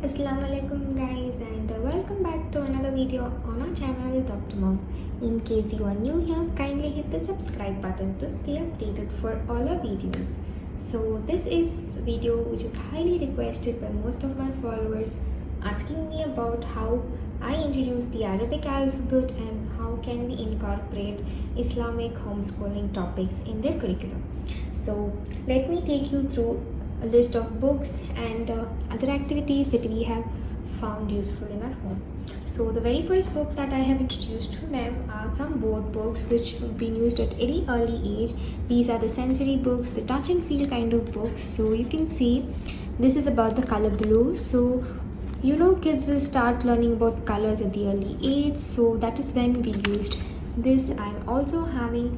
Assalamu alaikum guys, and welcome back to another video on our channel DoctorMom. In case you are new here, kindly hit the subscribe button to stay updated for all our videos. So this is a video which is highly requested by most of my followers, asking me about how I introduce the Arabic alphabet and how can we incorporate Islamic homeschooling topics in their curriculum. So let me take you through a list of books and other activities that we have found useful in our home. So the very first book that I have introduced to them are some board books which have been used at very early age. These are the sensory books, the touch and feel kind of books. So you can see this is about the color blue. So kids will start learning about colors at the early age, so that is when we used this. I'm also having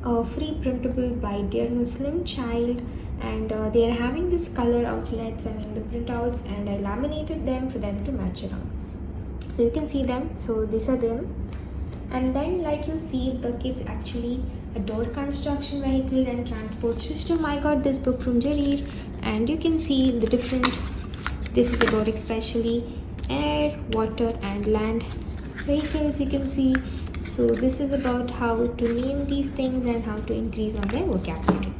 a free printable by Dear Muslim Child, and they are having this color outlets, the printouts, and I laminated them for them to match around. So you can see them. So these are them. And then like you see, the kids actually adore construction vehicle and transport system. I got this book from Jareer, and you can see the different, this is about especially air, water and land vehicles, you can see. So this is about how to name these things and how to increase on their vocabulary.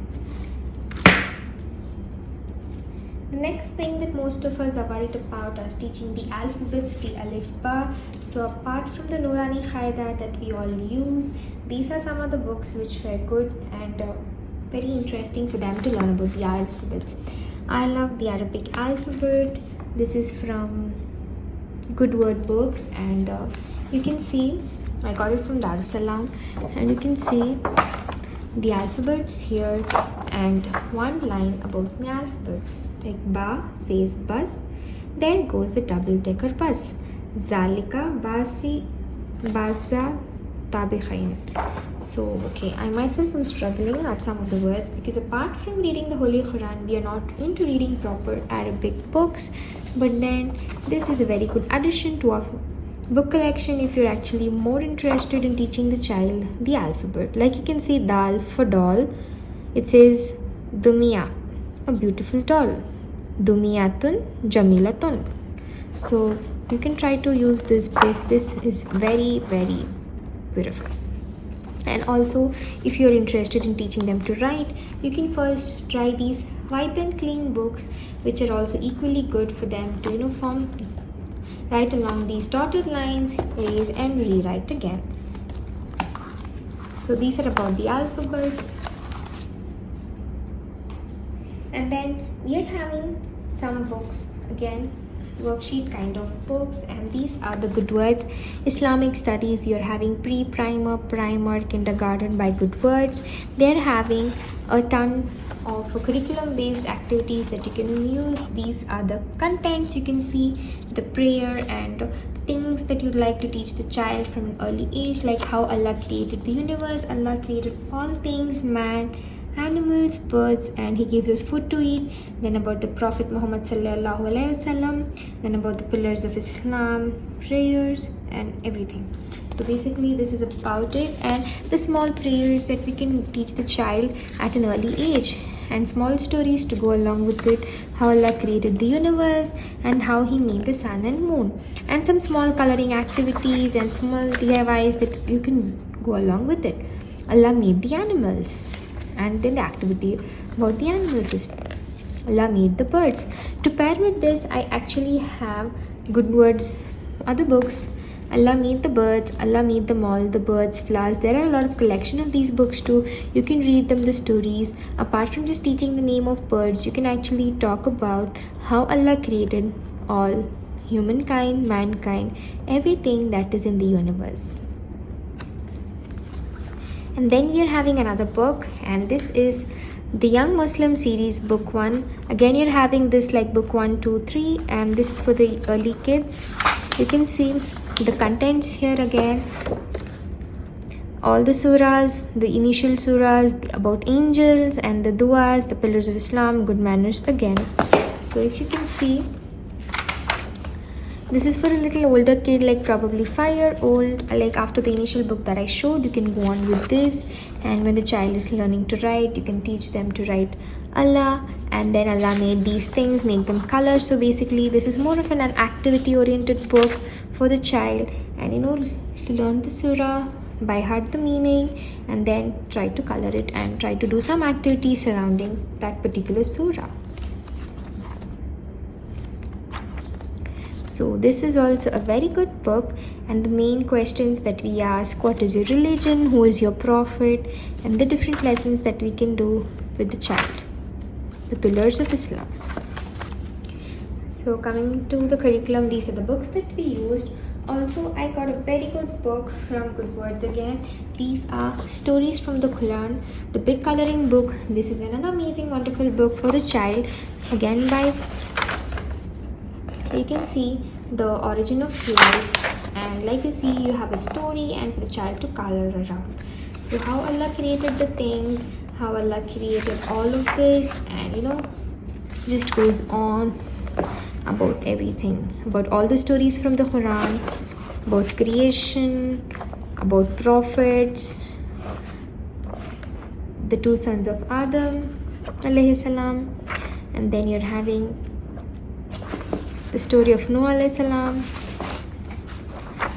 The next thing that most of us are worried about is teaching the alphabets, the alif ba. So apart from the Nurani Qaida that we all use, these are some of the books which were good and very interesting for them to learn about the alphabets. I love the Arabic alphabet. This is from Good Word Books, and you can see I got it from Darussalam, and you can see the alphabets here and one line about the alphabet. Like ba says bus, there goes the double-decker bus. Zalika basi baza tabikhain. So okay, I myself am struggling at some of the words because apart from reading the Holy Quran, we are not into reading proper Arabic books. But then this is a very good addition to our book collection if you're actually more interested in teaching the child the alphabet. Like you can see dal for doll, it says Dumia, a beautiful doll. Dumiyatun Jamilatun. So you can try to use this book. This is very, very beautiful. And also, if you're interested in teaching them to write, you can first try these Wipe and Clean books, which are also equally good for them to write along these dotted lines, erase and rewrite again. So these are about the alphabets. And then we are having some books, again worksheet kind of books, and these are the Good Words Islamic Studies. You're having pre-primer, primer, kindergarten by Good Words. They're having a ton of curriculum based activities that you can use. These are the contents. You can see the prayer and things that you'd like to teach the child from an early age, like how Allah created the universe. Allah created all things, man, animals, birds, and he gives us food to eat. Then about the Prophet Muhammad sallallahu alaihi wasallam, then about the pillars of Islam, prayers and everything. So basically this is about it, and the small prayers that we can teach the child at an early age, and small stories to go along with it, how Allah created the universe and how he made the sun and moon, and some small coloring activities and small DIYs that you can go along with it. Allah made the animals, and then the activity about the animal system. Allah made the birds. To pair with this, I actually have Good Words, other books. Allah made the birds, Allah made them all, the birds, flowers. There are a lot of collection of these books too. You can read them, the stories. Apart from just teaching the name of birds, you can actually talk about how Allah created all humankind, mankind, everything that is in the universe. And then we are having another book, and this is the Young Muslim series, book 1. Again, you're having this like book 1, 2, 3, and this is for the early kids. You can see the contents here again, all the surahs, the initial surahs about angels, and the duas, the pillars of Islam, good manners again. So if you can see, this is for a little older kid, like probably 5-year-old. Like after the initial book that I showed, you can go on with this. And when the child is learning to write, you can teach them to write Allah and then Allah made these things, make them color. So basically this is more of an activity oriented book for the child, and to learn the surah by heart, the meaning, and then try to color it and try to do some activities surrounding that particular surah. So this is also a very good book, and the main questions that we ask: what is your religion, who is your prophet, and the different lessons that we can do with the child, the pillars of Islam. So coming to the curriculum, these are the books that we used. Also, I got a very good book from Good Words again. These are stories from the Quran, the big coloring book. This is an amazing, wonderful book for the child. Again, you can see the origin of life, and like you see, you have a story and for the child to color around. So how Allah created the things, how Allah created all of this, and just goes on about everything, about all the stories from the Quran, about creation, about prophets, the two sons of Adam alayhi salam, and then you're having the story of Noah alayhi salam,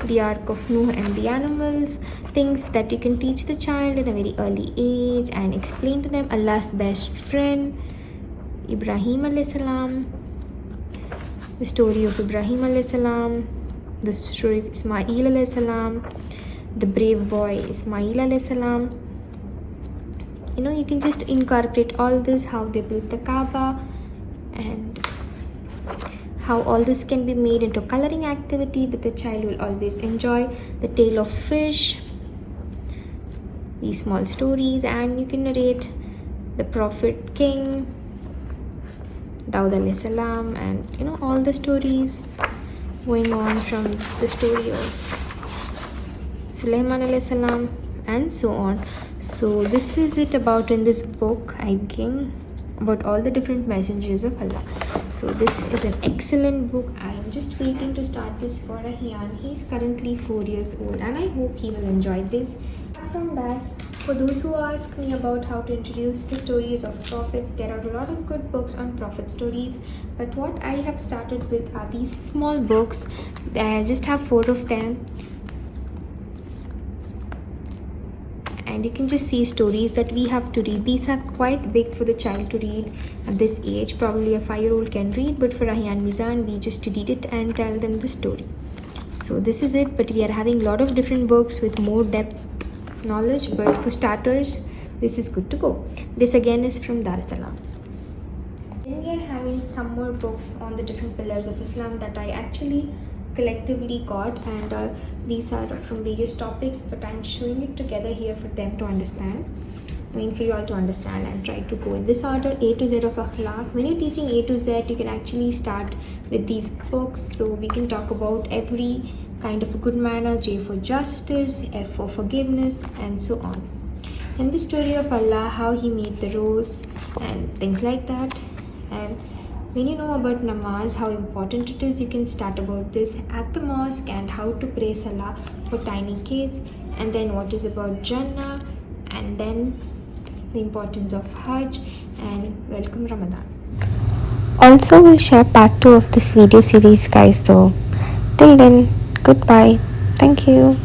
the ark of Noah and the animals, things that you can teach the child at a very early age and explain to them. Allah's best friend, Ibrahim alayhi salam, the story of Ibrahim alayhi salam, the story of Ismail alayhi salam, the brave boy Ismail alayhi salam. You can just incorporate all this, how they built the Kaaba, and how all this can be made into coloring activity that the child will always enjoy. The tale of fish, these small stories, and you can narrate the prophet king Dawud alayhi salam, and all the stories going on from the story of Sulaiman alayhi salam and so on. So this is it about in this book, I think, about all the different messengers of Allah. So this is an excellent book. I am just waiting to start this for Rahian. He is currently 4 years old, and I hope he will enjoy this. Apart from that, for those who ask me about how to introduce the stories of prophets, there are a lot of good books on prophet stories, but what I have started with are these small books. I just have 4 of them, and you can just see stories that we have to read. These are quite big for the child to read at this age. Probably a 5-year-old can read, but for Rahian Mizan, we just read it and tell them the story. So this is it, but we are having a lot of different books with more depth knowledge, but for starters, this is good to go. This again is from Dar es Salaam. Then we are having some more books on the different pillars of Islam that I actually collectively got, and these are from various topics, but I'm showing it together here for them to understand. For you all to understand, and try to go in this order: A to Z of Akhlaq. When you're teaching A to Z, you can actually start with these books, so we can talk about every kind of a good manner. J for justice, F for forgiveness, and so on. And the story of Allah, how he made the rose and things like that. And when you know about namaz, how important it is, you can start about this at the mosque, and how to pray salah for tiny kids, and then what is about Jannah, and then the importance of Hajj, and welcome Ramadan. Also, we'll share part 2 of this video series, guys. So till then, goodbye. Thank you.